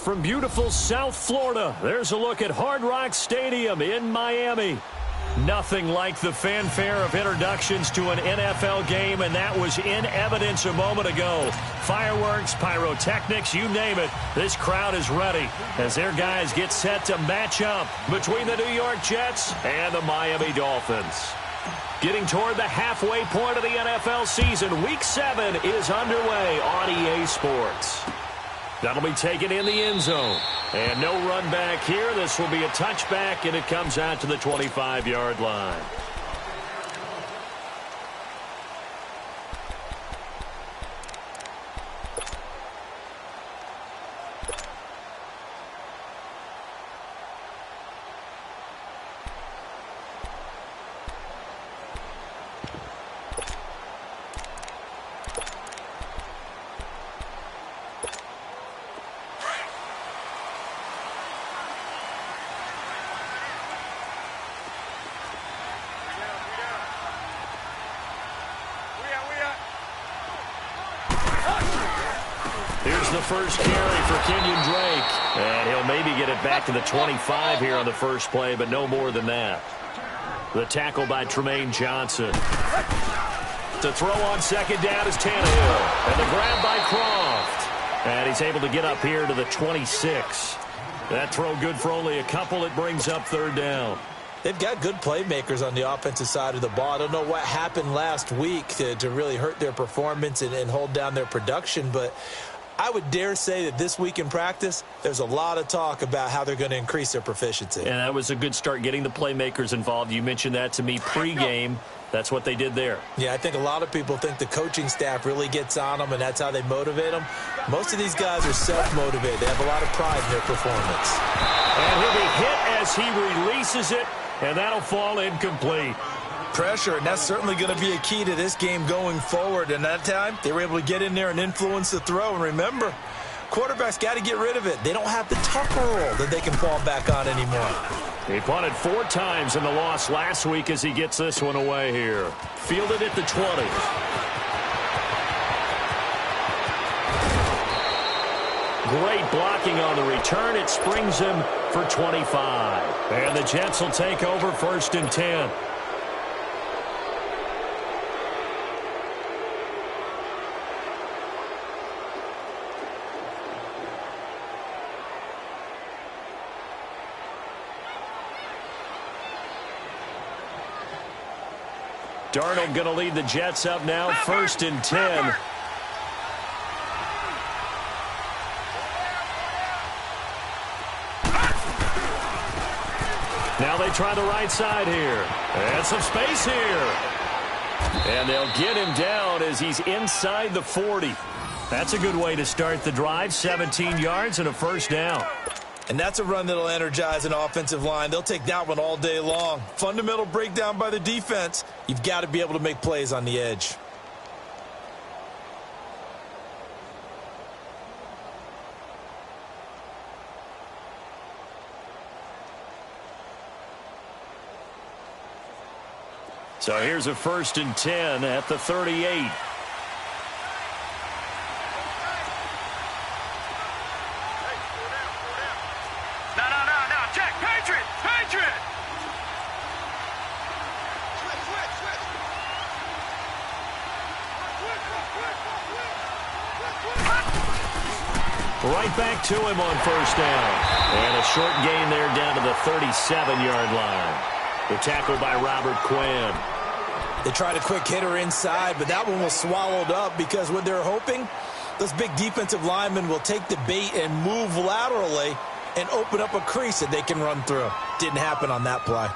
from beautiful South Florida. There's a look at Hard Rock Stadium in Miami. Nothing like the fanfare of introductions to an NFL game, and that was in evidence a moment ago. Fireworks, pyrotechnics, you name it. This crowd is ready as their guys get set to match up between the New York Jets and the Miami Dolphins. Getting toward the halfway point of the NFL season, Week 7 is underway on EA Sports. That'll be taken in the end zone. And no run back here. This will be a touchback, and it comes out to the 25-yard line. Here's the first carry for Kenyon Drake. And he'll maybe get it back to the 25 here on the first play, but no more than that. The tackle by Tremaine Johnson. To throw on second down is Tannehill. And the grab by Croft. And he's able to get up here to the 26. That throw good for only a couple. It brings up third down. They've got good playmakers on the offensive side of the ball. I don't know what happened last week to really hurt their performance and hold down their production, but I would dare say that this week in practice, there's a lot of talk about how they're going to increase their proficiency. And that was a good start, getting the playmakers involved. You mentioned that to me pregame. That's what they did there. Yeah, I think a lot of people think the coaching staff really gets on them, and that's how they motivate them. Most of these guys are self-motivated. They have a lot of pride in their performance. And he'll be hit as he releases it, and that'll fall incomplete. Pressure, and that's certainly going to be a key to this game going forward. And that time, they were able to get in there and influence the throw. And remember, quarterbacks got to get rid of it. They don't have the tucker roll that they can fall back on anymore. He punted 4 times in the loss last week as he gets this one away here. Fielded at the 20. Great blocking on the return. It springs him for 25. And the Jets will take over first and 10. Darnold going to lead the Jets up now, first and 10. Now they try the right side here. And some space here. And they'll get him down as he's inside the 40. That's a good way to start the drive. 17 yards and a first down. And that's a run that'll energize an offensive line. They'll take that one all day long. Fundamental breakdown by the defense. You've got to be able to make plays on the edge. So here's a first and 10 at the 38. Right back to him on first down. And a short gain there down to the 37-yard line. The tackle by Robert Quinn. They tried a quick hitter inside, but that one was swallowed up because what they're hoping, those big defensive linemen will take the bait and move laterally and open up a crease that they can run through. Didn't happen on that play.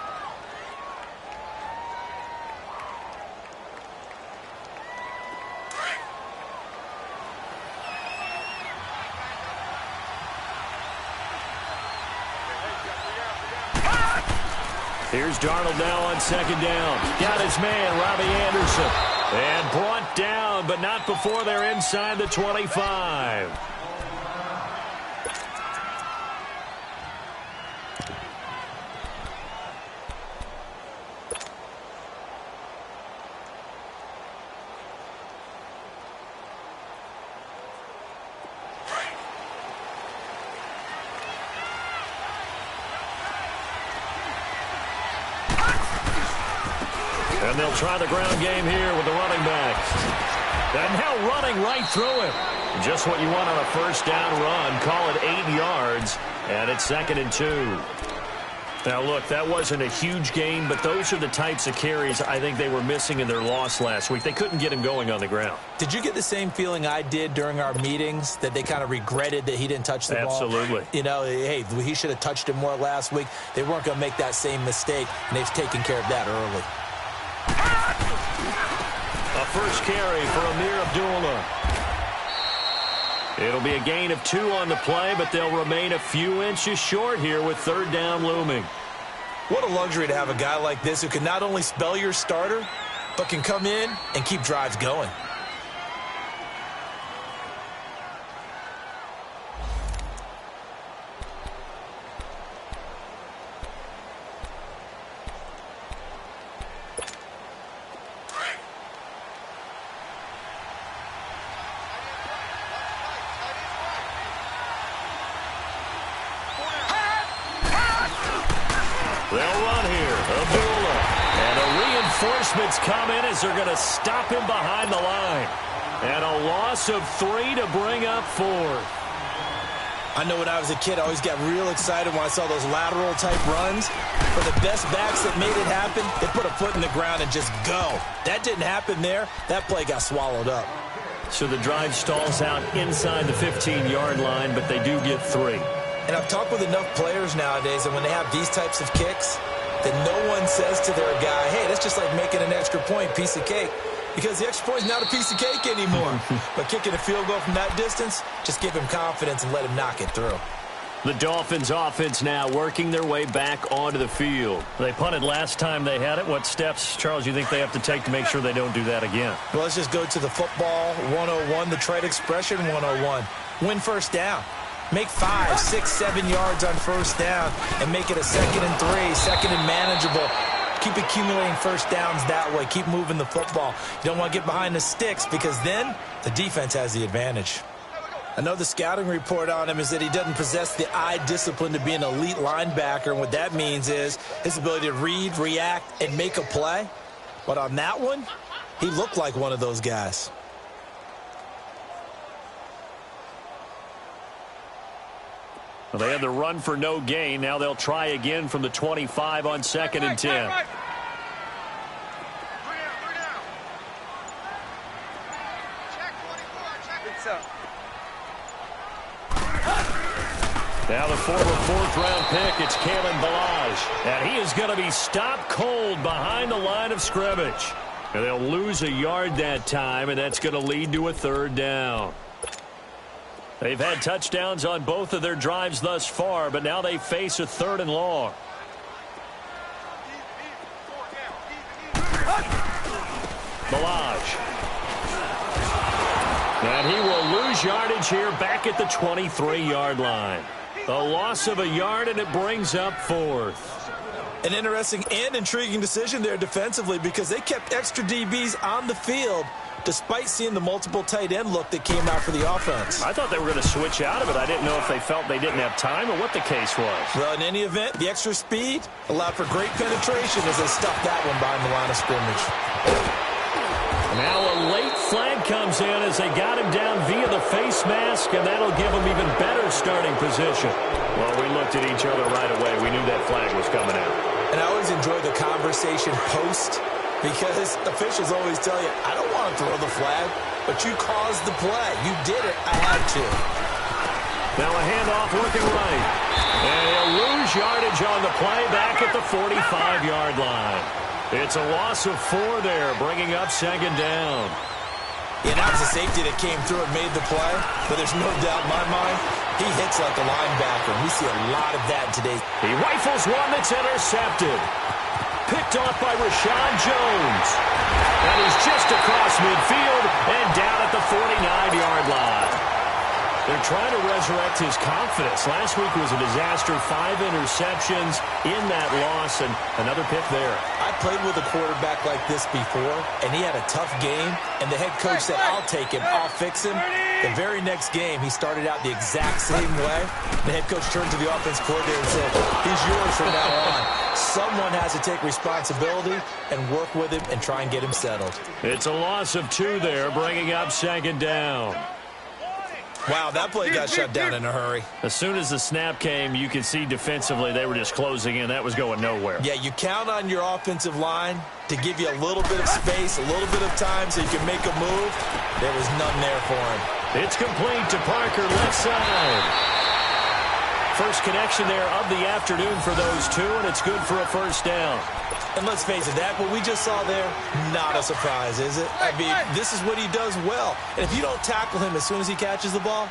Here's Darnold now on second down. Got his man, Robbie Anderson. And brought down, but not before they're inside the 25. And they'll try the ground game here with the running back. And now running right through it. Just what you want on a first down run. Call it 8 yards. And it's 2nd and 2. Now, look, that wasn't a huge gain, but those are the types of carries I think they were missing in their loss last week. They couldn't get him going on the ground. Did you get the same feeling I did during our meetings, that they kind of regretted that he didn't touch the ball? Absolutely. You know, hey, he should have touched it more last week. They weren't going to make that same mistake, and they've taken care of that early. A first carry for Amir Abdullah. It'll be a gain of 2 on the play, but they'll remain a few inches short here with 3rd down looming. What a luxury to have a guy like this who can not only spell your starter, but can come in and keep drives going. They'll run here. Abdullah. And a reinforcement's come in as they're going to stop him behind the line. And a loss of 3 to bring up 4. I know when I was a kid, I always got real excited when I saw those lateral-type runs. For the best backs that made it happen, they put a foot in the ground and just go. That didn't happen there. That play got swallowed up. So the drive stalls out inside the 15-yard line, but they do get 3. And I've talked with enough players nowadays, and when they have these types of kicks, that no one says to their guy, hey, that's just like making an extra point, piece of cake. Because the extra point is not a piece of cake anymore. But kicking a field goal from that distance, just give him confidence and let him knock it through. The Dolphins offense now working their way back onto the field. They punted last time they had it. What steps, Charles, do you think they have to take to make sure they don't do that again? Well, let's just go to the football 101, the trade expression 101. Win first down. Make 5, 6, 7 yards on first down and make it a 2nd and 3, 2nd and manageable. Keep accumulating first downs that way. Keep moving the football. You don't want to get behind the sticks because then the defense has the advantage. I know the scouting report on him is that he doesn't possess the eye discipline to be an elite linebacker, and what that means is his ability to read, react, and make a play. But on that one, he looked like one of those guys. Well, they had the run for no gain. Now they'll try again from the 25 on 2nd and 10. Right. Check 24, check it out. Now the former 4th-round pick, it's Kalen Ballage. And he is going to be stopped cold behind the line of scrimmage. And they'll lose a yard that time, and that's going to lead to a 3rd down. They've had touchdowns on both of their drives thus far, but now they face a 3rd and long. Ballage. And he will lose yardage here back at the 23-yard line. A loss of a yard, and it brings up 4th. An interesting and intriguing decision there defensively because they kept extra DBs on the field despite seeing the multiple tight end look that came out for the offense. I thought they were going to switch out of it. I didn't know if they felt they didn't have time or what the case was. Well, in any event, the extra speed allowed for great penetration as they stuffed that one behind the line of scrimmage. Now a late flag comes in as they got him down via the face mask, and that'll give him even better starting position. Well, we looked at each other right away. We knew that flag was coming out. And I always enjoy the conversation post because officials always tell you, I don't want to throw the flag, but you caused the play. You did it. I had to. Now a handoff looking right. And he'll lose yardage on the play back at the 45-yard line. It's a loss of 4 there, bringing up 2nd down. Yeah, that was a safety that came through and made the play, but there's no doubt in my mind, he hits like a linebacker. We see a lot of that today. He rifles one that's intercepted. Picked off by Rashad Jones. And he's just across midfield and down at the 49-yard line. They're trying to resurrect his confidence. Last week was a disaster. 5 interceptions in that loss, and another pick there. I played with a quarterback like this before, and he had a tough game, and the head coach said, I'll take him, I'll fix him. The very next game, he started out the exact same way. The head coach turned to the offense coordinator and said, he's yours from now on. Someone has to take responsibility and work with him and try and get him settled. It's a loss of 2 there, bringing up 2nd down. Wow, that play got shut down in a hurry. As soon as the snap came, you could see defensively they were just closing in. That was going nowhere. Yeah, you count on your offensive line to give you a little bit of space, a little bit of time so you can make a move. There was none there for him. It's complete to Parker, left side. First connection there of the afternoon for those 2, and it's good for a 1st down. And let's face it, that what we just saw there, not a surprise, is it? I mean, this is what he does well. And if you don't tackle him as soon as he catches the ball,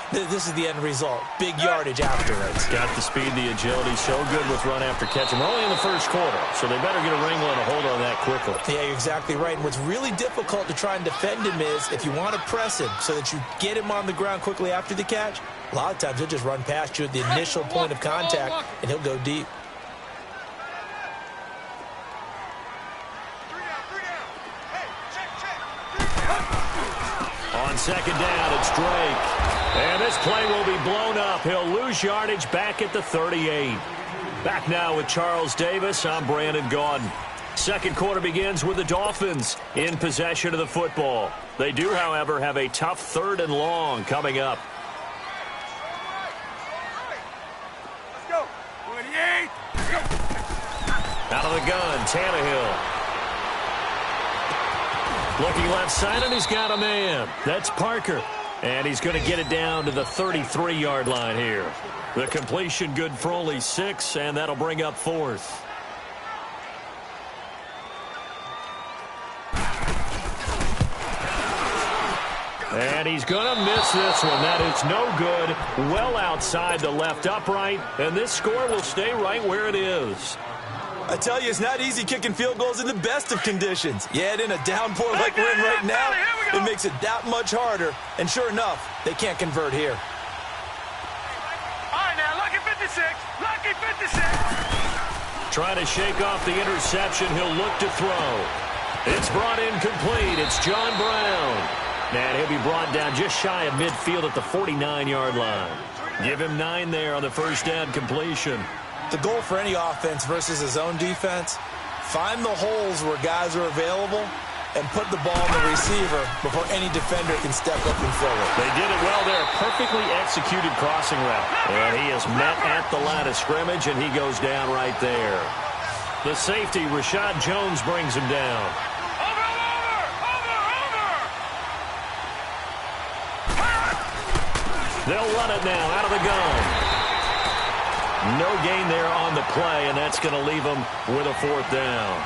this is the end result. Big yardage afterwards. Got the speed, the agility, so good with run after catch. And we're only in the 1st quarter, so they better get a wrinkle and a hold on that quickly. Yeah, you're exactly right. And what's really difficult to try and defend him is if you want to press him so that you get him on the ground quickly after the catch, a lot of times he'll just run past you at the initial point of contact, and he'll go deep. On 2nd down, it's Drake. And this play will be blown up. He'll lose yardage back at the 38. Back now with Charles Davis. I'm Brandon Gaudin. 2nd quarter begins with the Dolphins in possession of the football. They do, however, have a tough 3rd and long coming up. Let's go. 28. Out of the gun, Tannehill. Looking left side, and he's got a man. That's Parker. And he's going to get it down to the 33-yard line here. The completion good for only 6, and that'll bring up 4th. And he's going to miss this one. That is no good. Well outside the left upright, and this score will stay right where it is. I tell you, it's not easy kicking field goals in the best of conditions. Yet in a downpour like we're in right now, it makes it that much harder. And sure enough, they can't convert here. All right, now, lucky 56. Lucky 56. Trying to shake off the interception. He'll look to throw. It's brought in complete. It's John Brown. And he'll be brought down just shy of midfield at the 49-yard line. Give him 9 there on the 1st down completion. The goal for any offense versus his own defense, find the holes where guys are available and put the ball on the receiver before any defender can step up and fill it. They did it well there. Perfectly executed crossing route. And he is met at the line of scrimmage, and he goes down right there. The safety, Rashad Jones, brings him down. They'll run it now out of the gun. No gain there on the play, and that's going to leave them with a 4th down.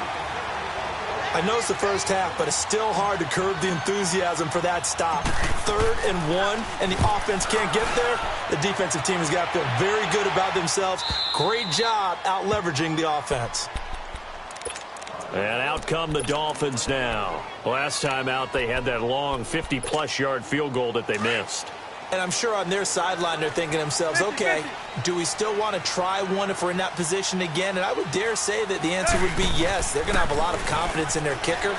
I know it's the first half, but it's still hard to curb the enthusiasm for that stop. 3rd and 1, and the offense can't get there. The defensive team has got to feel very good about themselves. Great job out-leveraging the offense. And out come the Dolphins now. Last time out, they had that long 50-plus yard field goal that they missed. And I'm sure on their sideline they're thinking to themselves, okay, do we still want to try one if we're in that position again? And I would dare say that the answer would be yes. They're going to have a lot of confidence in their kicker.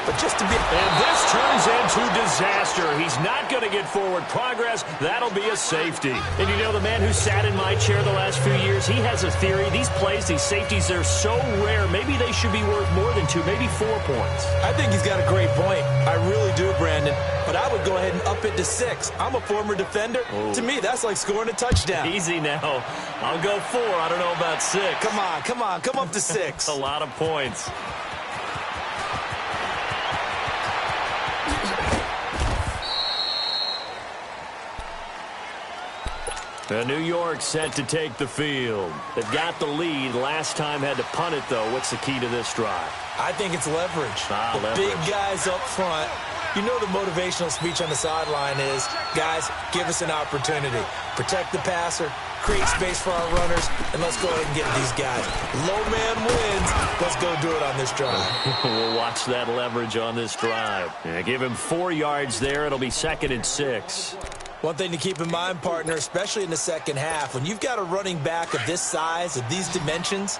But just to be... And this turns into disaster. He's not going to get forward progress. That'll be a safety. And you know, the man who sat in my chair the last few years, he has a theory. These plays, these safeties, they're so rare. Maybe they should be worth more than 2, maybe 4 points. I think he's got a great point. I really do, Brandon. But I would go ahead and up it to 6. I'm a former defender. Oh. To me, that's like scoring a touchdown. Easy now. I'll go 4. I don't know about 6. Come on. Come up to 6. A lot of points. New York set to take the field. They've got the lead. Last time had to punt it, though. What's the key to this drive? I think it's leverage. The big guys up front. You know the motivational speech on the sideline is, guys, give us an opportunity. Protect the passer, create space for our runners, and let's go ahead and get these guys. Low man wins. Let's go do it on this drive. We'll watch that leverage on this drive. Yeah, give him 4 yards there. It'll be 2nd and 6. One thing to keep in mind, partner, especially in the second half, when you've got a running back of this size, of these dimensions,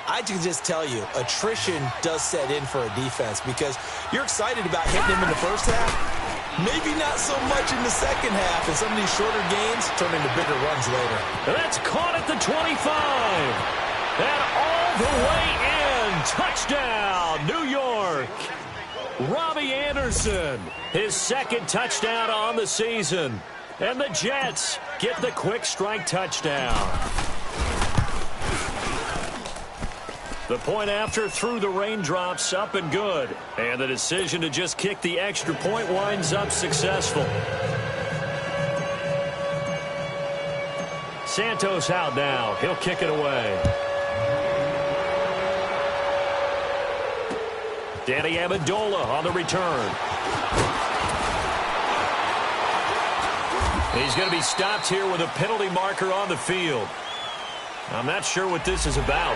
I can just tell you, attrition does set in for a defense because you're excited about hitting him in the first half, Maybe not so much in the second half, and some of these shorter gains turn into bigger runs later. That's caught at the 25. And all the way in. Touchdown, New York. Robbie Anderson, his second touchdown on the season. And the Jets get the quick strike touchdown. The point after through the raindrops, up and good. And the decision to just kick the extra point winds up successful. Santos out now. He'll kick it away. Danny Amendola on the return. He's going to be stopped here with a penalty marker on the field. I'm not sure what this is about.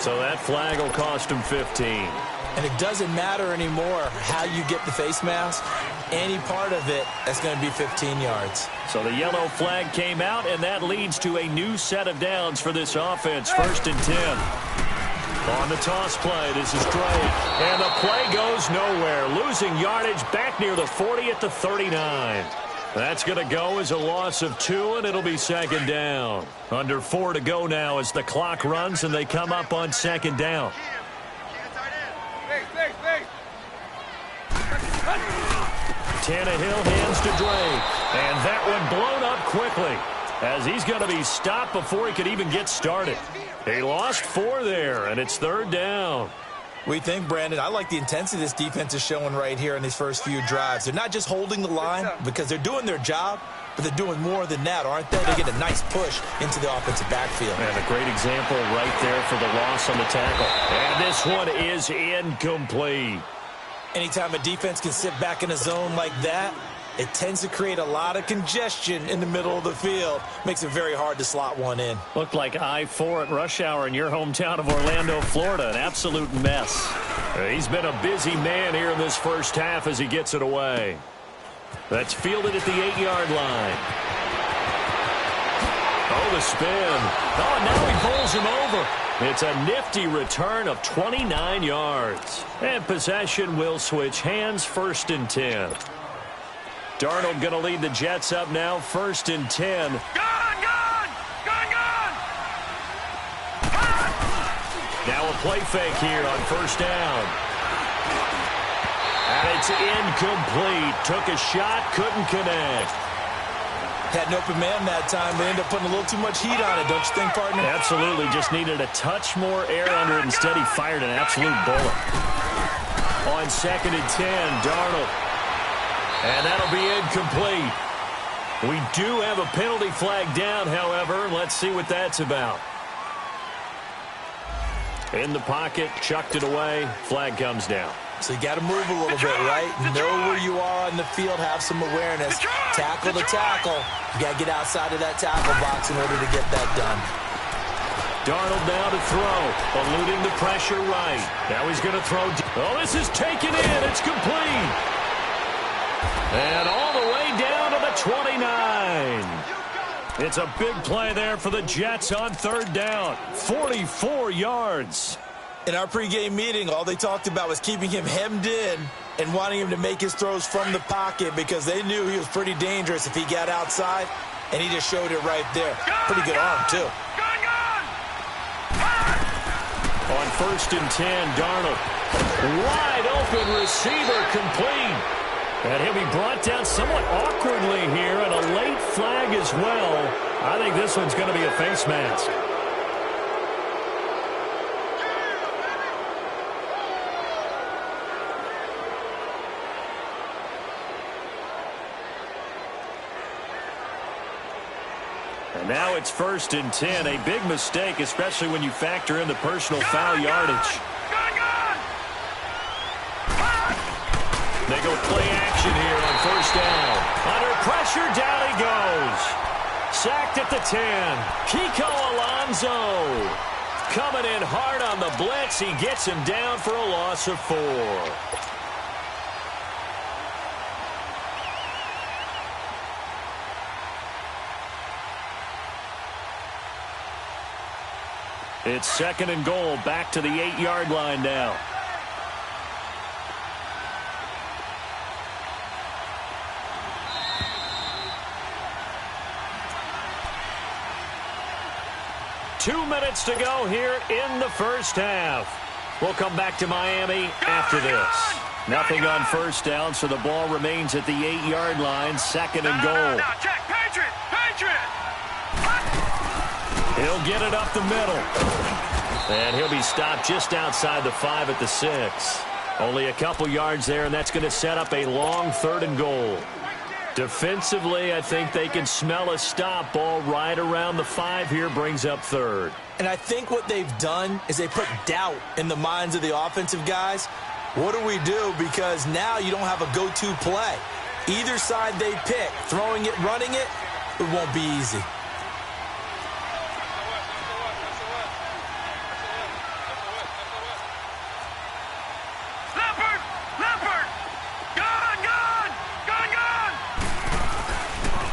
So that flag will cost him 15. And it doesn't matter anymore how you get the face mask. Any part of it, that's going to be 15 yards. So the yellow flag came out, and that leads to a new set of downs for this offense. 1st and 10. On the toss play, this is Drake. And the play goes nowhere. Losing yardage back near the 40 at the 39. That's going to go as a loss of 2, and it'll be 2nd down. Under 4 to go now as the clock runs, and they come up on 2nd down. Tannehill hands to Drake. And that one blown up quickly as he's going to be stopped before he could even get started. He lost 4 there, and it's 3rd down. We think, Brandon, I like the intensity this defense is showing right here in these first few drives. They're not just holding the line because they're doing their job, but they're doing more than that, aren't they? They get a nice push into the offensive backfield. And a great example right there for the loss on the tackle. And this one is incomplete. Anytime a defense can sit back in a zone like that, it tends to create a lot of congestion in the middle of the field. Makes it very hard to slot one in. Looked like I-4 at rush hour in your hometown of Orlando, Florida. An absolute mess. He's been a busy man here in this first half as he gets it away. That's fielded at the 8-yard line. Oh, the spin. Oh, now he bowls him over. It's a nifty return of 29 yards. And possession will switch hands. 1st and 10. Darnold going to lead the Jets up now, 1st and 10. Gone! Now a play fake here on 1st down. And it's incomplete. Took a shot, couldn't connect. Had an open man that time, but ended up putting a little too much heat on it, don't you think, partner? Absolutely. Just needed a touch more air under it. Instead, he fired an absolute bullet. On 2nd and 10, Darnold. And that'll be incomplete. We do have a penalty flag down, however. Let's see what that's about. In the pocket, chucked it away. Flag comes down. So you got to move a little bit, right? Know where you are on the field, have some awareness. Tackle to tackle. You got to get outside of that tackle box in order to get that done. Darnold now to throw, eluding the pressure right. Now he's going to throw. Oh, this is taken in. It's complete. And all the way down to the 29. It's a big play there for the Jets on 3rd down. 44 yards. In our pregame meeting, all they talked about was keeping him hemmed in and wanting him to make his throws from the pocket because they knew he was pretty dangerous if he got outside, and he just showed it right there. Pretty good arm, too. On 1st and 10, Darnold. Wide open receiver complete. And he'll be brought down somewhat awkwardly here, and a late flag as well. I think this one's going to be a face mask. And now it's 1st and 10. A big mistake, especially when you factor in the personal foul yardage. They go play action here on 1st down. Under pressure, down he goes. Sacked at the 10. Kiko Alonso coming in hard on the blitz. He gets him down for a loss of 4. It's 2nd and goal, back to the 8-yard line now. 2 minutes to go here in the first half. We'll come back to Miami after this. Nothing on first down, so the ball remains at the 8-yard line, second and goal. No, check. Patriot! He'll get it up the middle. And he'll be stopped just outside the 5 at the 6. Only a couple yards there, and that's going to set up a long third and goal. Defensively, I think they can smell a stop. Ball right around the 5 here, brings up third. And I think what they've done is they put doubt in the minds of the offensive guys. What do we do? Because now you don't have a go-to play. Either side they pick, throwing it, running it, it won't be easy.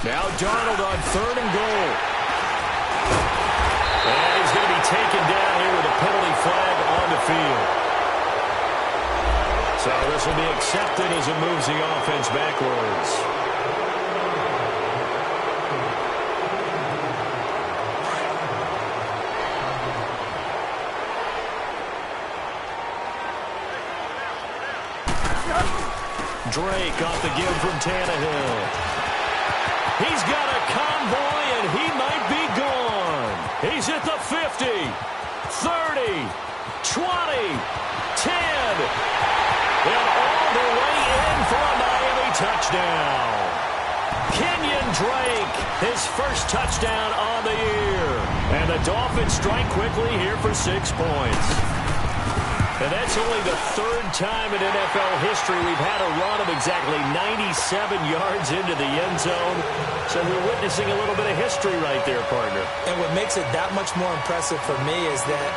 Now Darnold on third and goal. And he's going to be taken down here with a penalty flag on the field. So this will be accepted as it moves the offense backwards. Drake off the give from Tannehill. He's got a convoy, and he might be gone. He's at the 50, 30, 20, 10. And all the way in for a Miami touchdown. Kenyon Drake, his first touchdown on the year. And the Dolphins strike quickly here for 6 points. And that's only the third time in NFL history we've had a run of exactly 97 yards into the end zone. So we're witnessing a little bit of history right there, partner. And what makes it that much more impressive for me is that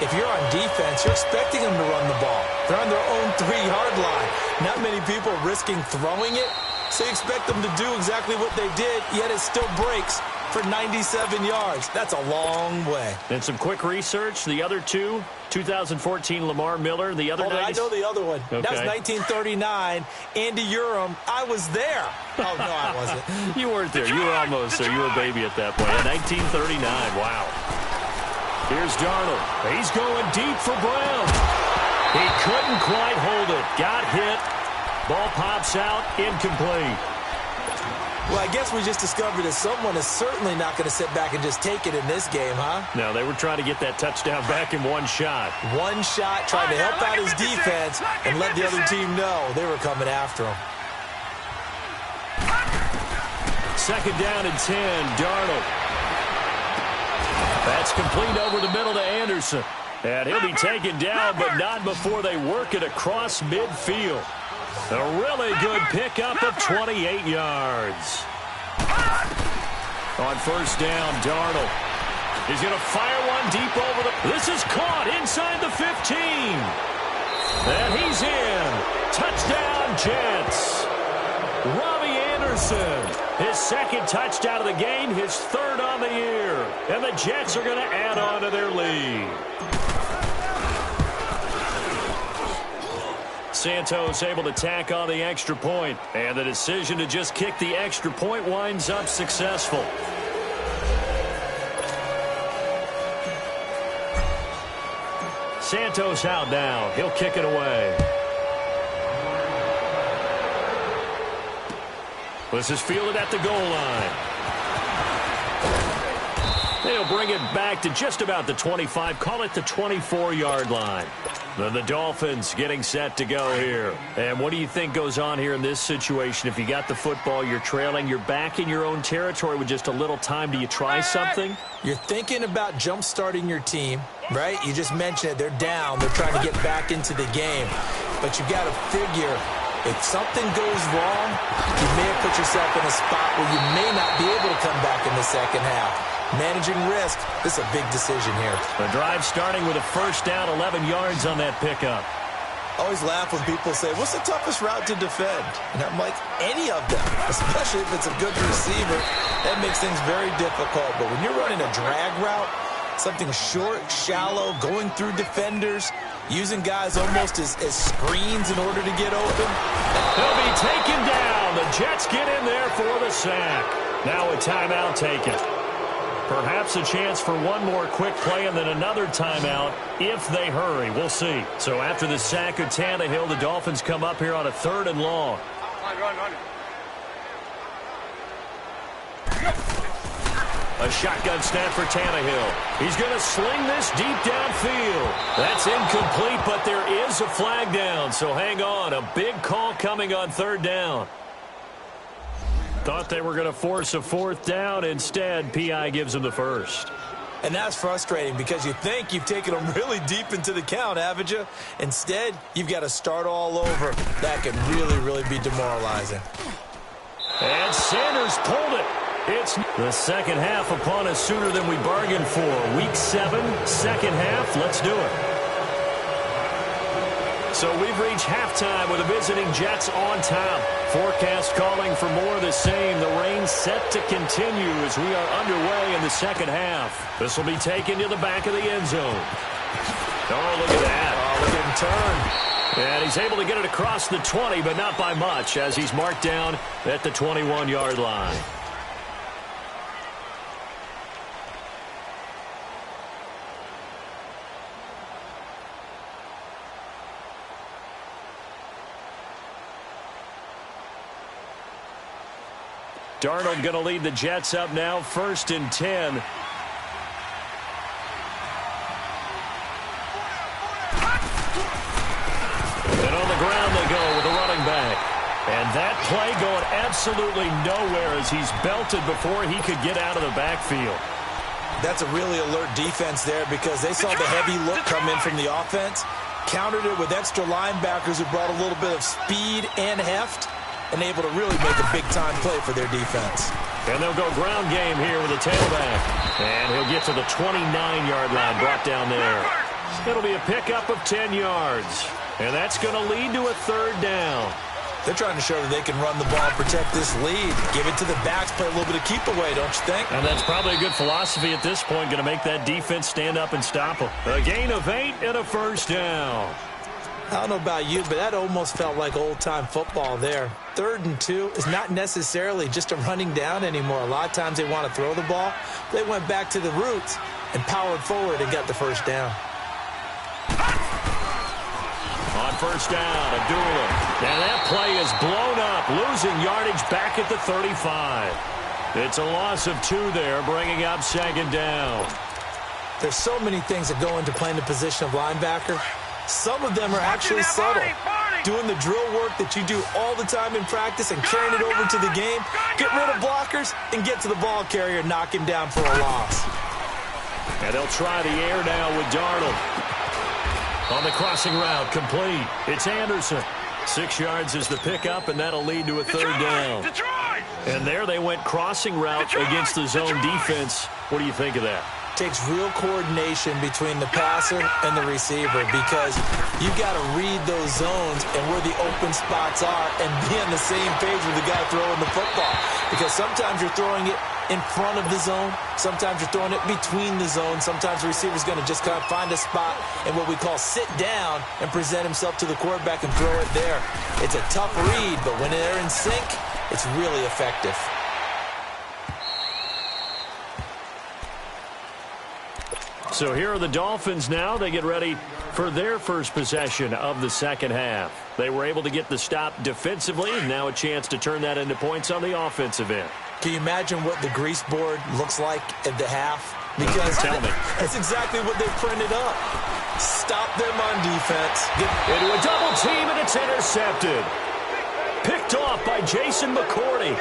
if you're on defense, you're expecting them to run the ball. They're on their own 3-yard line. Not many people risking throwing it. So you expect them to do exactly what they did, yet it still breaks for 97 yards. That's a long way. And some quick research. The other two, 2014 Lamar Miller. The other I know the other one. Okay. That was 1939. Andy Urim. I was there. Oh, no, I wasn't. You weren't there. You were almost there. You were a baby at that point. In 1939. Wow. Here's Darnold. He's going deep for Brown. He couldn't quite hold it. Got hit. Ball pops out. Incomplete. Well, I guess we just discovered that someone is certainly not going to sit back and just take it in this game, huh? No, they were trying to get that touchdown back in one shot. One shot, trying to help out his defense and let the other team know they were coming after him. Second down and 10, Darnold. That's complete over the middle to Anderson. And he'll be taken down, but not before they work it across midfield. A really good pickup of 28 yards. On first down, Darnold. He's going to fire one deep over the... This is caught inside the 15. And he's in. Touchdown, Jets. Robbie Anderson. His second touchdown of the game, his third on the year. And the Jets are going to add on to their lead. Santos able to tack on the extra point, and the decision to just kick the extra point winds up successful. Santos out now. He'll kick it away. This is fielded at the goal line. They'll bring it back to just about the 25. Call it the 24-yard line. Then the Dolphins getting set to go here. And what do you think goes on here in this situation? If you got the football, you're trailing, you're back in your own territory with just a little time. Do you try something? You're thinking about jump-starting your team, right? You just mentioned it. They're down. They're trying to get back into the game. But you got to figure, if something goes wrong, you may have put yourself in a spot where you may not be able to come back in the second half. Managing risk, this is a big decision here. The drive starting with a first down, 11 yards on that pickup. I always laugh when people say, what's the toughest route to defend? And I'm like, any of them, especially if it's a good receiver. That makes things very difficult. But when you're running a drag route, something short, shallow, going through defenders, using guys almost as screens in order to get open. They'll be taken down. The Jets get in there for the sack. Now a timeout taken. Perhaps a chance for one more quick play and then another timeout if they hurry. We'll see. So after the sack of Tannehill, the Dolphins come up here on a 3rd and long. Run. A shotgun snap for Tannehill. He's going to sling this deep downfield. That's incomplete, but there is a flag down. So hang on. A big call coming on 3rd down. Thought they were going to force a 4th down. Instead, P.I. gives them the first. And that's frustrating because you think you've taken them really deep into the count, haven't you? Instead, you've got to start all over. That can really, really be demoralizing. And Sanders pulled it. It's the second half upon us sooner than we bargained for. Week 7, second half. Let's do it. So we've reached halftime with the visiting Jets on top. Forecast calling for more of the same. The rain set to continue as we are underway in the second half. This will be taken to the back of the end zone. Oh, look at that. Oh, look at him turn. And he's able to get it across the 20, but not by much as he's marked down at the 21-yard line. Darnold going to lead the Jets up now, 1st and 10. And on the ground they go with a running back. And that play going absolutely nowhere as he's belted before he could get out of the backfield. That's a really alert defense there because they saw the heavy look come in from the offense, countered it with extra linebackers who brought a little bit of speed and heft, and able to really make a big-time play for their defense. And they'll go ground game here with a tailback. And he'll get to the 29-yard line, brought down there. It'll be a pickup of 10 yards. And that's going to lead to a 3rd down. They're trying to show that they can run the ball and protect this lead. Give it to the backs, play a little bit of keep away, don't you think? And that's probably a good philosophy at this point, going to make that defense stand up and stop them. A gain of 8 and a 1st down. I don't know about you, but that almost felt like old-time football there. 3rd and 2 is not necessarily just a running down anymore. A lot of times they want to throw the ball. They went back to the roots and powered forward and got the 1st down. On 1st down, Abdullah. And that play is blown up, losing yardage back at the 35. It's a loss of 2 there, bringing up 2nd down. There's so many things that go into playing the position of linebacker. Some of them are actually subtle. Doing the drill work that you do all the time in practice and carrying it over to the game. Get rid of blockers and get to the ball carrier, knock him down for a loss. And they'll try the air now with Darnold. On the crossing route, complete. It's Anderson. 6 yards is the pickup, and that'll lead to a 3rd down. And there they went crossing route against the zone defense. What do you think of that? Takes real coordination between the passer and the receiver because you've got to read those zones and where the open spots are and be on the same page with the guy throwing the football. Because sometimes you're throwing it in front of the zone. Sometimes you're throwing it between the zones. Sometimes the receiver's going to just kind of find a spot and what we call sit down and present himself to the quarterback and throw it there. It's a tough read, but when they're in sync, it's really effective. So here are the Dolphins now. They get ready for their first possession of the second half. They were able to get the stop defensively. Now a chance to turn that into points on the offensive end. Can you imagine what the grease board looks like at the half? Because tell me. That's exactly what they printed up. Stop them on defense. Get into a double team, and it's intercepted. Picked off by Jason McCourty.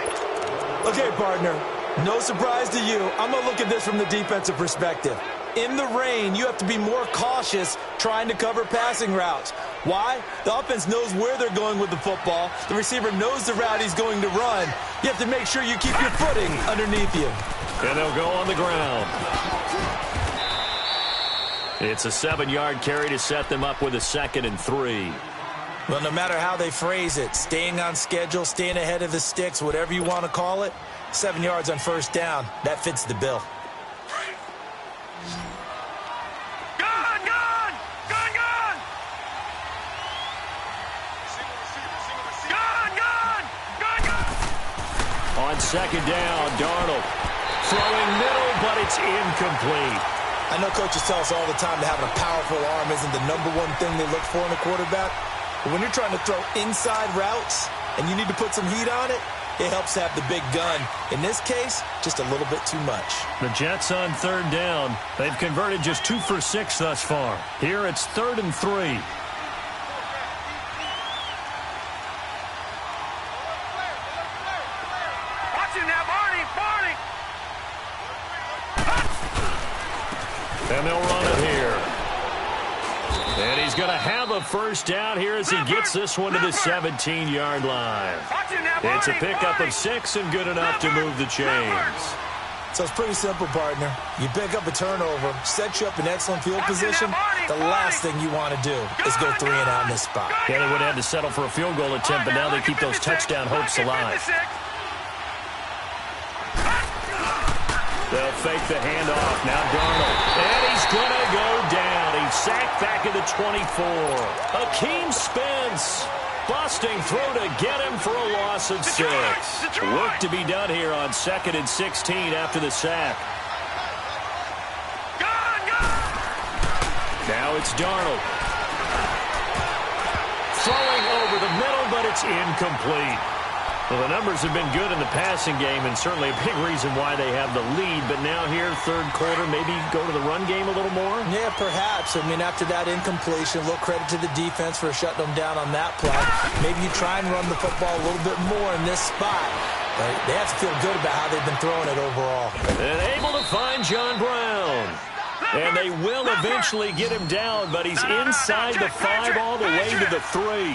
Okay, partner, no surprise to you. I'm going to look at this from the defensive perspective. In the rain, you have to be more cautious trying to cover passing routes. Why? The offense knows where they're going with the football. The receiver knows the route he's going to run. You have to make sure you keep your footing underneath you. And they'll go on the ground. It's a 7-yard carry to set them up with a 2nd and 3. Well, no matter how they phrase it, staying on schedule, staying ahead of the sticks, whatever you want to call it, 7 yards on 1st down, that fits the bill. On 2nd down, Darnold Throwing middle, but it's incomplete. I know coaches tell us all the time that having a powerful arm isn't the number one thing they look for in a quarterback. But when you're trying to throw inside routes and you need to put some heat on it, it helps to have the big gun. In this case, just a little bit too much. The Jets on third down. They've converted just 2 for 6 thus far. Here it's 3rd and 3. And they'll run it here. And he's going to have a first down here as he gets this one to the 17-yard line. It's a pickup of 6 and good enough to move the chains. So it's pretty simple, partner. You pick up a turnover, set you up in excellent field position. The last thing you want to do is go 3 and out in this spot. Yeah, they would have had to settle for a field goal attempt, but now they keep those touchdown hopes alive. They'll fake the handoff. Now Darnold. And he's going to go down. He's sacked back at the 24. Akeem Spence busting through to get him for a loss of 6. Work to be done here on 2nd and 16 after the sack. Now it's Darnold. Throwing over the middle, but it's incomplete. Well, the numbers have been good in the passing game and certainly a big reason why they have the lead. But now here, third quarter, maybe go to the run game a little more? Yeah, perhaps. I mean, after that incompletion, a little credit to the defense for shutting them down on that play. Maybe you try and run the football a little bit more in this spot. But they have to feel good about how they've been throwing it overall. And able to find John Brown. And they will eventually get him down, but he's inside the 5 all the way to the 3.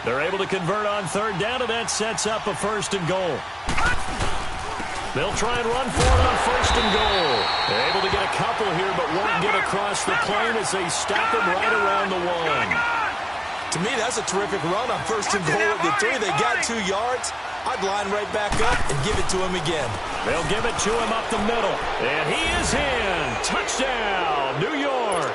They're able to convert on third down, and that sets up a 1st and goal. They'll try and run for it on 1st and goal. They're able to get a couple here, but won't get across the plane as they stop him right around the 1. To me, that's a terrific run on 1st and goal at the 3. They got 2 yards. I'd line right back up and give it to him again. They'll give it to him up the middle. And he is in. Touchdown, New York.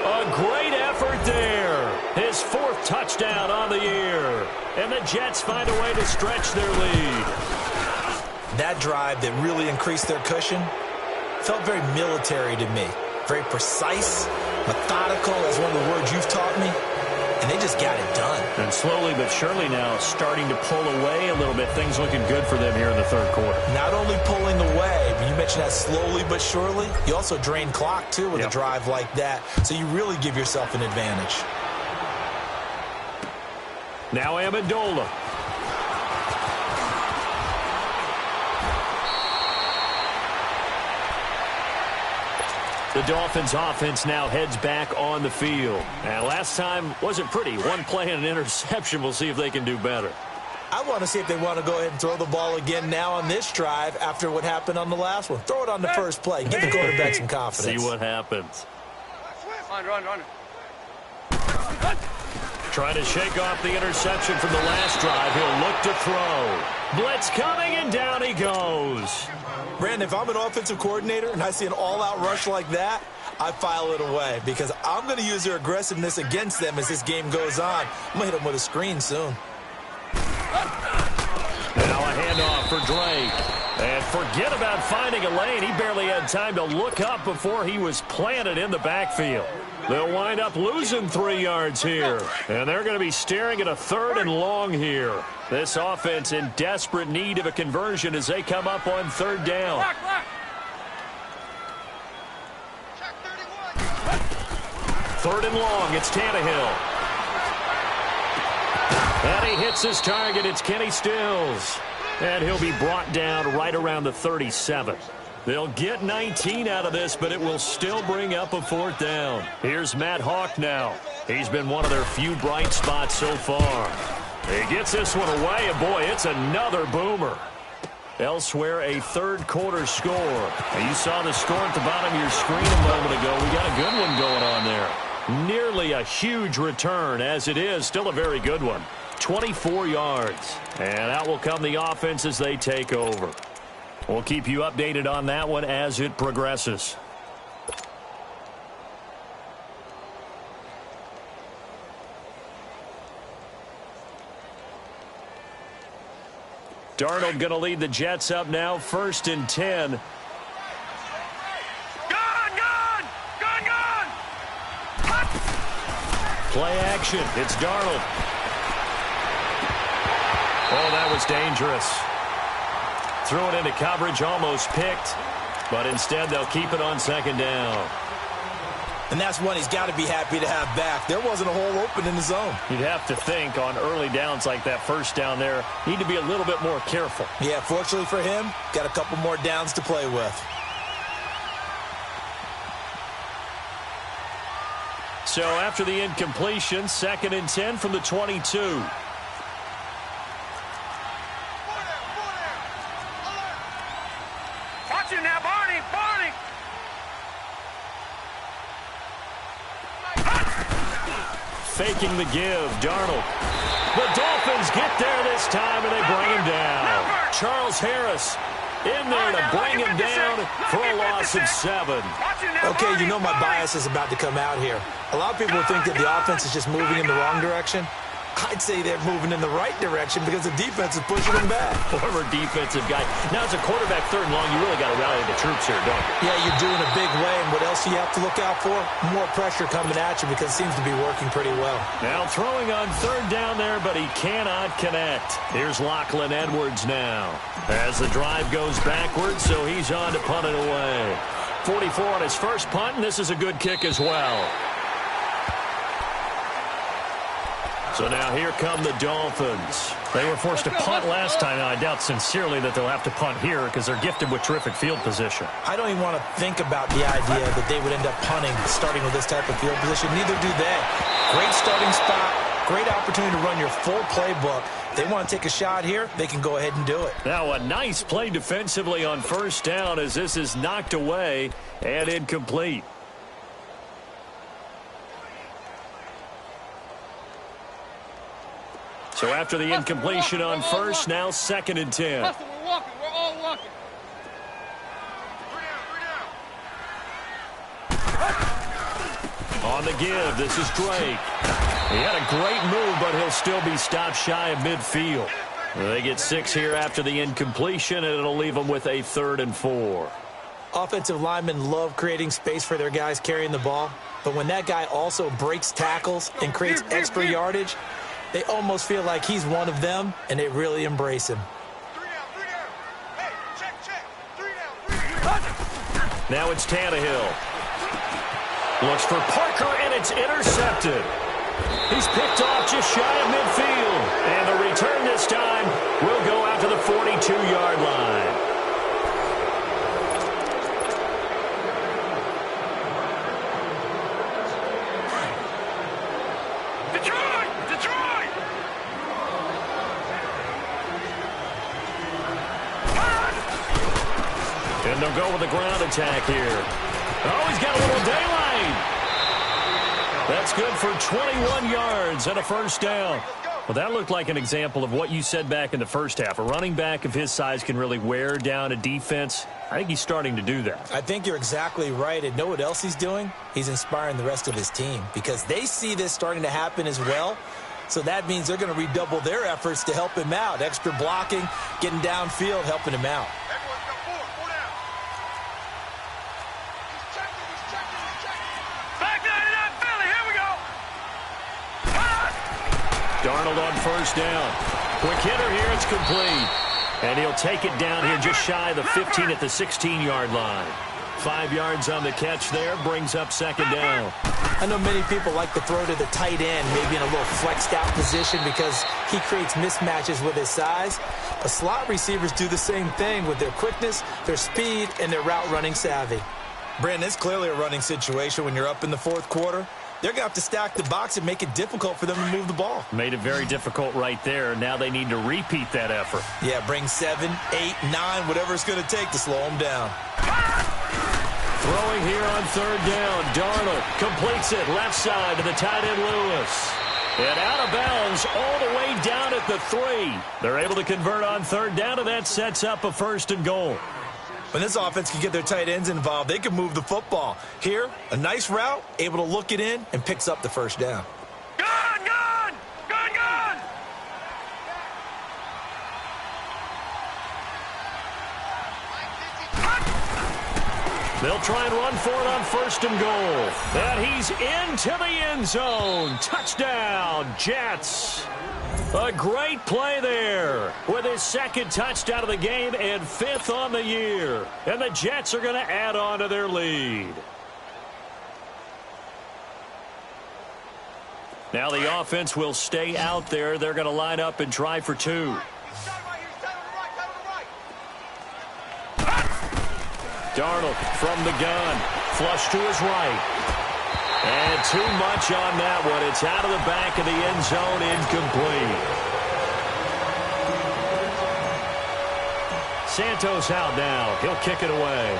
A great effort there. His 4th touchdown on the year. And the Jets find a way to stretch their lead. That drive that really increased their cushion felt very military to me. Very precise, methodical, as one of the words you've taught me. And they just got it done. And slowly but surely now starting to pull away a little bit. Things looking good for them here in the third quarter. Not only pulling away, but you mentioned that slowly but surely. You also drain clock, too, with a drive like that. So you really give yourself an advantage. Now Amendola. The Dolphins offense now heads back on the field. And last time wasn't pretty. One play and an interception. We'll see if they can do better. I want to see if they want to go ahead and throw the ball again now on this drive after what happened on the last one. Throw it on the first play. Give the quarterback some confidence. See what happens. Run. Trying to shake off the interception from the last drive. He'll look to throw. Blitz coming, and down he goes. Brandon, if I'm an offensive coordinator and I see an all-out rush like that, I file it away because I'm going to use their aggressiveness against them as this game goes on. I'm going to hit them with a screen soon. Now a handoff for Drake. And forget about finding a lane. He barely had time to look up before he was planted in the backfield. They'll wind up losing 3 yards here. And they're going to be staring at a 3rd and long here. This offense in desperate need of a conversion as they come up on 3rd down. 3rd and long, it's Tannehill. And he hits his target. It's Kenny Stills. And he'll be brought down right around the 37. They'll get 19 out of this, but it will still bring up a 4th down. Here's Matt Hawk now. He's been one of their few bright spots so far. He gets this one away, and boy, it's another boomer. Elsewhere, a third quarter score. And you saw the score at the bottom of your screen a moment ago. We got a good one going on there. Nearly a huge return, as it is still a very good one. 24 yards. And out will come the offense as they take over. We'll keep you updated on that one as it progresses. Darnold going to lead the Jets up now, 1st and 10. Play action. It's Darnold. Oh, that was dangerous. Threw it into coverage, almost picked. But instead, they'll keep it on 2nd down. And that's one he's got to be happy to have back. There wasn't a hole open in the zone. You'd have to think on early downs like that 1st down there, need to be a little bit more careful. Yeah, fortunately for him, got a couple more downs to play with. So after the incompletion, 2nd and 10 from the 22. Watch it now, Barney! Faking the give, Darnold. The Dolphins get there this time, and they bring him down. Charles Harris in there to bring him down for a loss of 7. Okay, you know my bias is about to come out here. A lot of people think that the offense is just moving in the wrong direction. I'd say they're moving in the right direction because the defense is pushing them back. Former defensive guy. Now, as a quarterback 3rd and long, you really got to rally the troops here, don't you? Yeah, you're doing a big way, and what else do you have to look out for? More pressure coming at you because it seems to be working pretty well. Now throwing on 3rd down there, but he cannot connect. Here's Lachlan Edwards now. As the drive goes backwards, so he's on to punt it away. 44 on his first punt, and this is a good kick as well. So now here come the Dolphins. They were forced to punt last time, and I doubt sincerely that they'll have to punt here because they're gifted with terrific field position. I don't even want to think about the idea that they would end up punting starting with this type of field position. Neither do they. Great starting spot, great opportunity to run your full playbook. If they want to take a shot here, they can go ahead and do it. Now a nice play defensively on 1st down as this is knocked away and incomplete. So after the incompletion on 1st, now 2nd and 10. We're walking. We're all walking. On the give, this is Drake. He had a great move, but he'll still be stopped shy of midfield. They get 6 here after the incompletion, and it'll leave them with a 3rd and 4. Offensive linemen love creating space for their guys carrying the ball, but when that guy also breaks tackles and creates extra yardage, they almost feel like he's one of them, and they really embrace him. 3 down. Hey, check. 3 down. Now it's Tannehill. Looks for Parker, and it's intercepted. He's picked off just shy of midfield. And the return this time will go out to the 42-yard line. And they'll go with the ground attack here. Oh, he's got a little daylight. That's good for 21 yards and a 1st down. Well, that looked like an example of what you said back in the 1st half. A running back of his size can really wear down a defense. I think he's starting to do that. I think you're exactly right. And know what else he's doing? He's inspiring the rest of his team because they see this starting to happen as well. So that means they're going to redouble their efforts to help him out. Extra blocking, getting downfield, helping him out. Everyone's got 4 down. He's checking. Back down to that Philly. Here we go. Darnold on 1st down. Quick hitter here. It's complete. And he'll take it down here just shy of the 15 at the 16-yard line. 5 yards on the catch there. Brings up 2nd down. I know many people like to throw to the tight end, maybe in a little flexed out position because he creates mismatches with his size. But slot receivers do the same thing with their quickness, their speed, and their route running savvy. Brandon, it's clearly a running situation when you're up in the 4th quarter. They're going to have to stack the box and make it difficult for them to move the ball. Made it very difficult right there. Now they need to repeat that effort. Yeah, bring 7, 8, 9, whatever it's going to take to slow them down. Throwing here on 3rd down. Darnold completes it left side to the tight end Lewis. And out of bounds all the way down at the 3. They're able to convert on 3rd down, and that sets up a 1st and goal. When this offense can get their tight ends involved, they can move the football. Here, a nice route, able to look it in, and picks up the 1st down. Gun! They'll try and run for it on 1st and goal. And he's into the end zone. Touchdown, Jets. A great play there with his 2nd touchdown of the game and 5th on the year. And the Jets are going to add on to their lead. Now the offense will stay out there. They're going to line up and try for 2. Darnold from the gun. Flush to his right. And too much on that one. It's out of the back of the end zone, incomplete. Santos out now. He'll kick it away.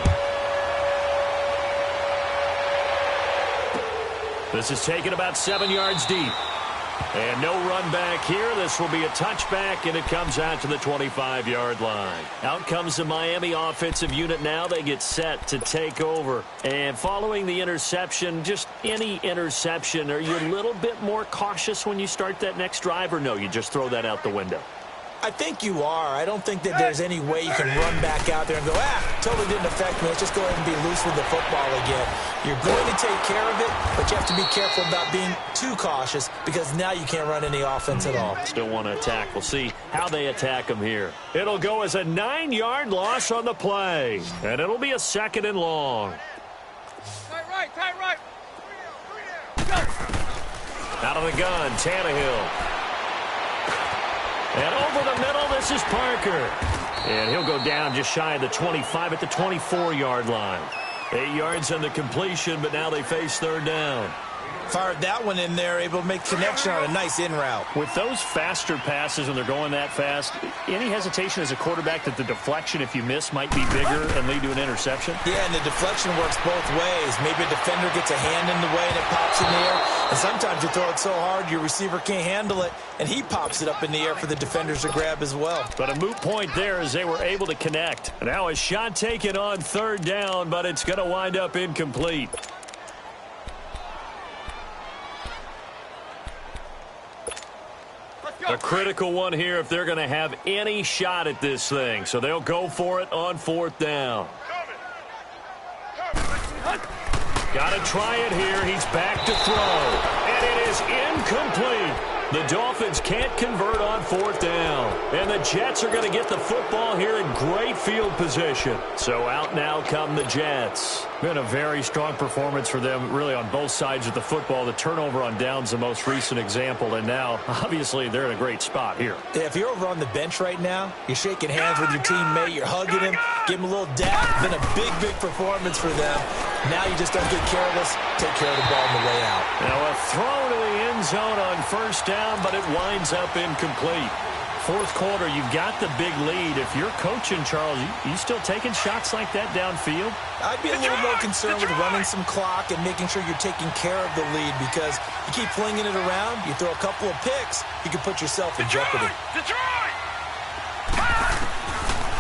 This is taken about 7 yards deep. And no run back here. This will be a touchback, and it comes out to the 25-yard line. Out comes the Miami offensive unit now. They get set to take over. And following the interception, just any interception, are you a little bit more cautious when you start that next drive, or no, you just throw that out the window? I think you are. I don't think that there's any way you can run back out there and go, totally didn't affect me. Let's just go ahead and be loose with the football again. You're going to take care of it, but you have to be careful about being too cautious because now you can't run any offense at all. Still want to attack. We'll see how they attack them here. It'll go as a 9-yard loss on the play, and it'll be a 2nd and long. Tight right. Out of the gun, Tannehill. And over the middle, this is Parker. And he'll go down just shy of the 25 at the 24-yard line. 8 yards on the completion, but now they face 3rd down. Fired that one in there, able to make connection on a nice in route. With those faster passes when they're going that fast, any hesitation as a quarterback that the deflection, if you miss, might be bigger and lead to an interception? Yeah, and the deflection works both ways. Maybe a defender gets a hand in the way and it pops in the air. And sometimes you throw it so hard your receiver can't handle it, and he pops it up in the air for the defenders to grab as well. But a moot point there as they were able to connect. Now a shot taken on 3rd down, but it's going to wind up incomplete. A critical one here if they're going to have any shot at this thing. So they'll go for it on 4th down. Got to try it here. He's back to throw. And it is incomplete. The Dolphins can't convert on 4th down. And the Jets are going to get the football here in great field position. So out now come the Jets. Been a very strong performance for them, really, on both sides of the football. The turnover on downs, the most recent example. And now, obviously, they're in a great spot here. Yeah, if you're over on the bench right now, you're shaking hands with your teammate, you're hugging him, give him a little dap. Been a big, big performance for them. Now you just don't get careless. Take care of the ball on the way out. Now a throw to the end zone on 1st down, but it winds up incomplete. 4th quarter, you've got the big lead. If you're coaching, Charles, you still taking shots like that downfield? I'd be a little more concerned with running some clock and making sure you're taking care of the lead, because you keep flinging it around, you throw a couple of picks, you can put yourself in jeopardy.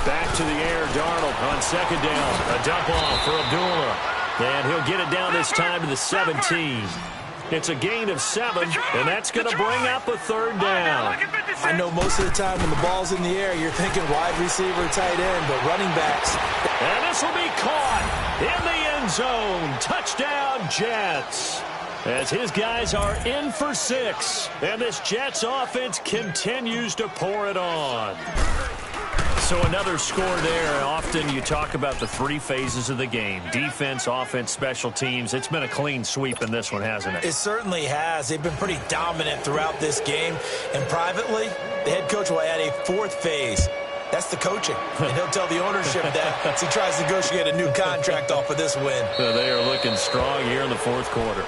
Back to the air, Darnold on 2nd down. A dump off for Abdullah. And he'll get it down this time to the 17. It's a gain of 7, and that's going to bring up a 3rd down. I know most of the time when the ball's in the air, you're thinking wide receiver, tight end, but running backs. And this will be caught in the end zone. Touchdown, Jets. As his guys are in for 6. And this Jets offense continues to pour it on. So another score there. Often you talk about the 3 phases of the game. Defense, offense, special teams. It's been a clean sweep in this one, hasn't it? It certainly has. They've been pretty dominant throughout this game. And privately, the head coach will add a 4th phase. That's the coaching. And he'll tell the ownership that as he tries to negotiate a new contract off of this win. So they are looking strong here in the 4th quarter.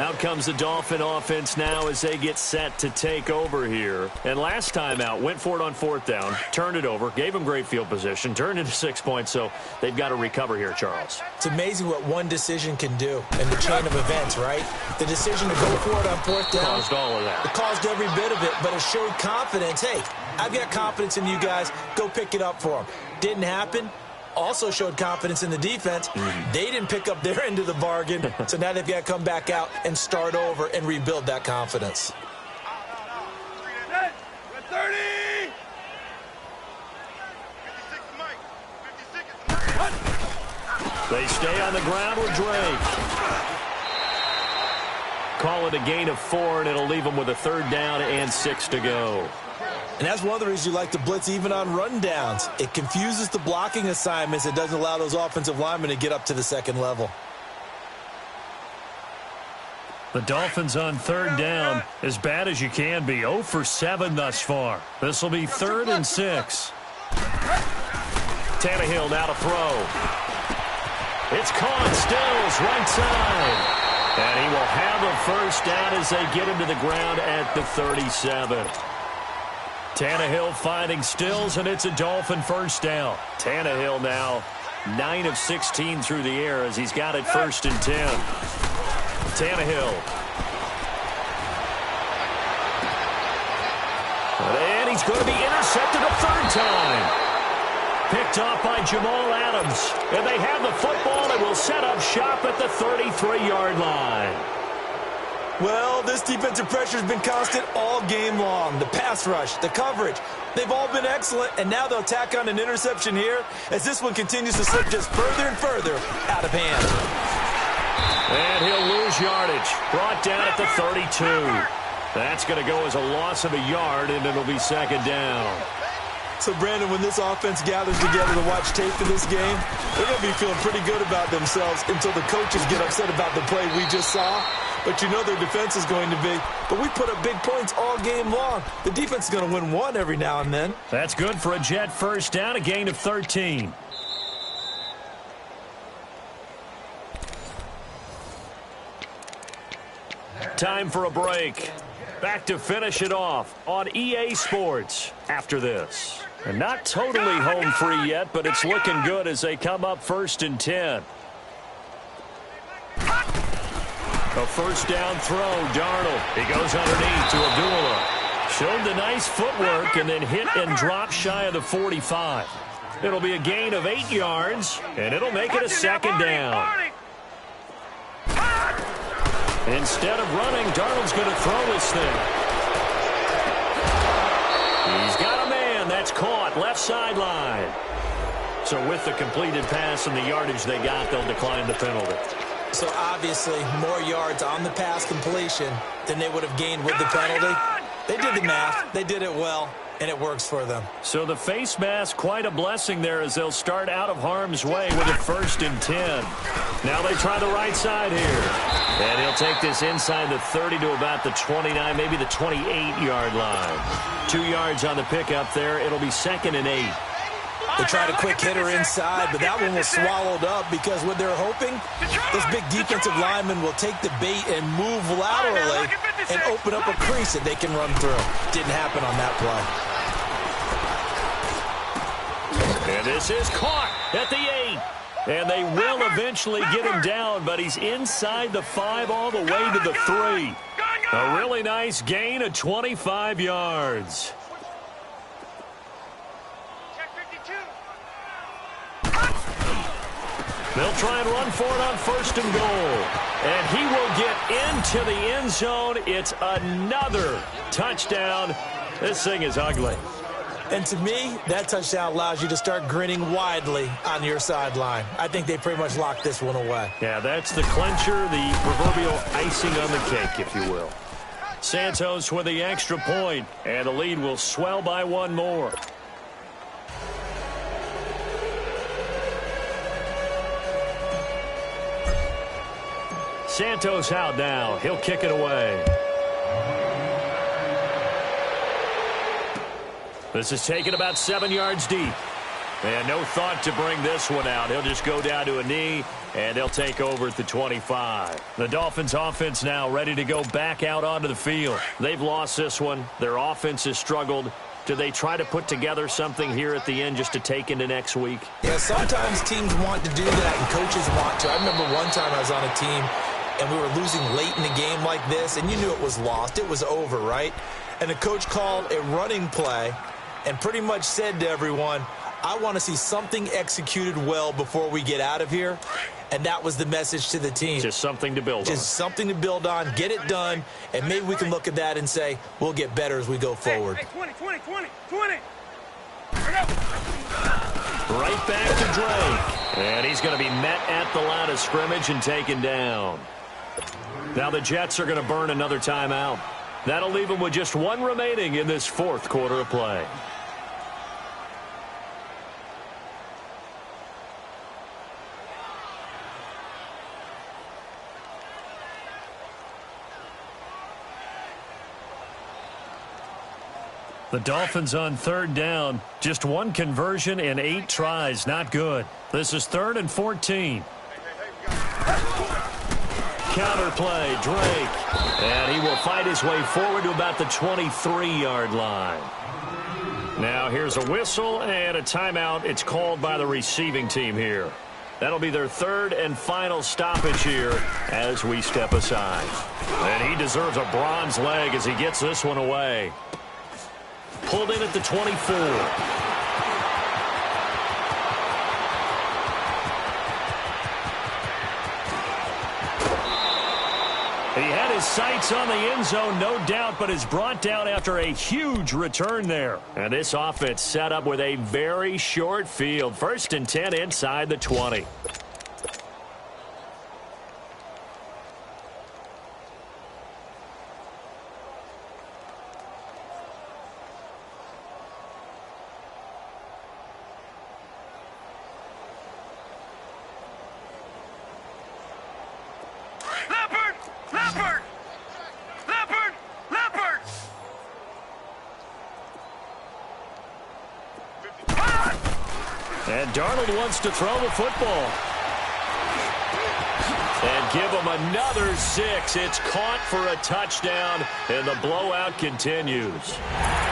Out comes the Dolphin offense now as they get set to take over here. And last time out, went for it on 4th down, turned it over, gave them great field position, turned into 6 points, so they've got to recover here, Charles. It's amazing what one decision can do in the chain of events, right? The decision to go for it on 4th down. Caused all of that. It caused every bit of it, but it showed confidence. Hey, I've got confidence in you guys. Go pick it up for them. Didn't happen. Also showed confidence in the defense. They didn't pick up their end of the bargain, so now they've got to come back out and start over and rebuild that confidence. 30! They stay on the ground with Drake. Call it a gain of 4, and it'll leave them with a 3rd down and 6 to go. And that's one of the reasons you like to blitz even on rundowns. It confuses the blocking assignments. It doesn't allow those offensive linemen to get up to the second level. The Dolphins on 3rd down, as bad as you can be. 0 for 7 thus far. This will be 3rd and 6. Tannehill now to throw. It's caught. Stills right side. And he will have a 1st down as they get him to the ground at the 37. Tannehill finding Stills, and it's a Dolphin 1st down. Tannehill now 9 of 16 through the air as he's got it 1st and 10. Tannehill. And he's going to be intercepted a 3rd time. Picked off by Jamal Adams. And they have the football and will set up shop at the 33-yard line. Well, this defensive pressure has been constant all game long. The pass rush, the coverage, they've all been excellent, and now they'll tack on an interception here as this one continues to slip just further and further out of hand. And he'll lose yardage. Brought down at the 32. That's going to go as a loss of a yard, and it'll be 2nd down. So, Brandon, when this offense gathers together to watch tape for this game, they're going to be feeling pretty good about themselves until the coaches get upset about the play we just saw. But you know their defense is going to be. But we put up big points all game long. The defense is going to win one every now and then. That's good for a Jet 1st down, a gain of 13. Time for a break. Back to finish it off on EA Sports after this. And not totally home free yet, but it's looking good as they come up 1st and 10. A 1st down throw, Darnold. He goes underneath to Abdullah. Showed the nice footwork and then hit and drop shy of the 45. It'll be a gain of 8 yards, and it'll make it a 2nd down. Instead of running, Darnold's going to throw this thing. He's got a man. That's caught. Left sideline. So with the completed pass and the yardage they got, they'll decline the penalty. So obviously more yards on the pass completion than they would have gained with the penalty. They did the math. They did it well, and it works for them. So the face mask, quite a blessing there as they'll start out of harm's way with a 1st and 10. Now they try the right side here. And he'll take this inside the 30 to about the 29, maybe the 28-yard line. 2 yards on the pickup there. It'll be 2nd and 8. They tried a quick hitter inside, but that one was swallowed up because what they're hoping, this big defensive lineman will take the bait and move laterally and open up a crease that they can run through. Didn't happen on that play. And this is caught at the 8. And they will eventually get him down, but he's inside the 5 all the way to the 3. A really nice gain of 25 yards. They'll try and run for it on 1st and goal. And he will get into the end zone. It's another touchdown. This thing is ugly. And to me, that touchdown allows you to start grinning widely on your sideline. I think they pretty much locked this one away. Yeah, that's the clincher, the proverbial icing on the cake, if you will. Santos with the extra point, and the lead will swell by 1 more. Santos out now. He'll kick it away. This is taken about 7 yards deep. And no thought to bring this one out. He'll just go down to a knee, and they'll take over at the 25. The Dolphins' offense now ready to go back out onto the field. They've lost this one. Their offense has struggled. Do they try to put together something here at the end just to take into next week? Yeah, sometimes teams want to do that, and coaches want to. I remember one time I was on a team, and we were losing late in the game like this, and you knew it was lost. It was over, right? And the coach called a running play and pretty much said to everyone, I want to see something executed well before we get out of here. And that was the message to the team. Just something to build on. Just something to build on, get it done, and maybe we can look at that and say, we'll get better as we go forward. Hey, 20, 20, 20, 20. Right back to Drake. And he's going to be met at the line of scrimmage and taken down. Now the Jets are going to burn another timeout. That'll leave them with just one remaining in this fourth quarter of play. The Dolphins on third down. Just one conversion in 8 tries. Not good. This is 3rd and 14. Counter play, Drake. And he will fight his way forward to about the 23-yard line. Now here's a whistle and a timeout. It's called by the receiving team here. That'll be their 3rd and final stoppage here as we step aside. And he deserves a bronze leg as he gets this one away. Pulled in at the 24. He had his sights on the end zone, no doubt, but is brought down after a huge return there. And this offense set up with a very short field. 1st and 10 inside the 20. And Darnold wants to throw the football. And give him another 6. It's caught for a touchdown, and the blowout continues.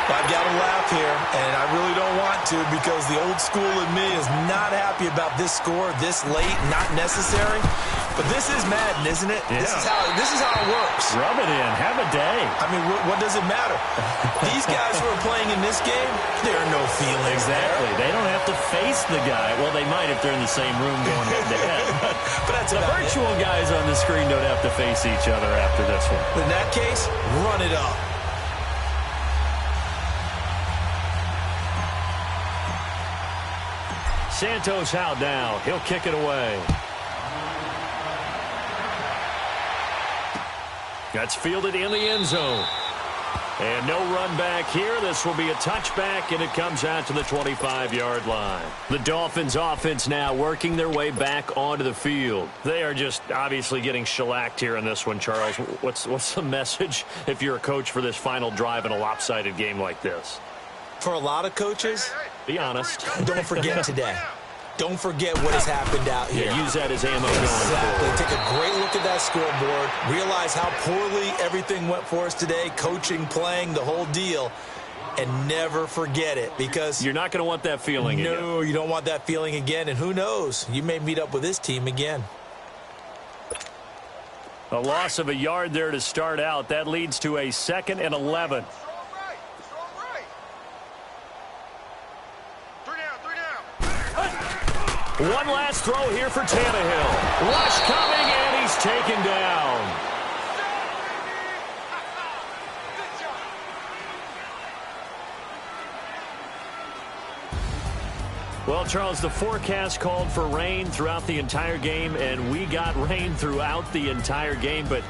I've got to laugh here, and I really don't want to because the old school in me is not happy about this score this late, not necessary. But this is Madden, isn't it? Yeah. This is how it works. Rub it in. Have a day. I mean, what does it matter? These guys who are playing in this game, there are no feelings Exactly. there. They don't have to face the guy. Well, they might if they're in the same room going head-to-head. But that's the about virtual guys on the screen don't have to face each other after this one. In that case, run it up. Santos out now. He'll kick it away. That's fielded in the end zone. And no run back here. This will be a touchback, and it comes out to the 25-yard line. The Dolphins offense now working their way back onto the field. They are just obviously getting shellacked here in this one, Charles. What's the message if you're a coach for this final drive in a lopsided game like this? For a lot of coaches, be honest. Don't forget today. Don't forget what has happened out here. Yeah, use that as ammo going Exactly. forward. Take a great look at that scoreboard. Realize how poorly everything went for us today. Coaching, playing, the whole deal. And never forget it because you're not going to want that feeling again. No, you don't want that feeling again. And who knows? You may meet up with this team again. A loss of a yard there to start out. That leads to a 2nd and 11. One last throw here for Tannehill. Rush coming, and he's taken down. Well, Charles, the forecast called for rain throughout the entire game, and we got rain throughout the entire game, but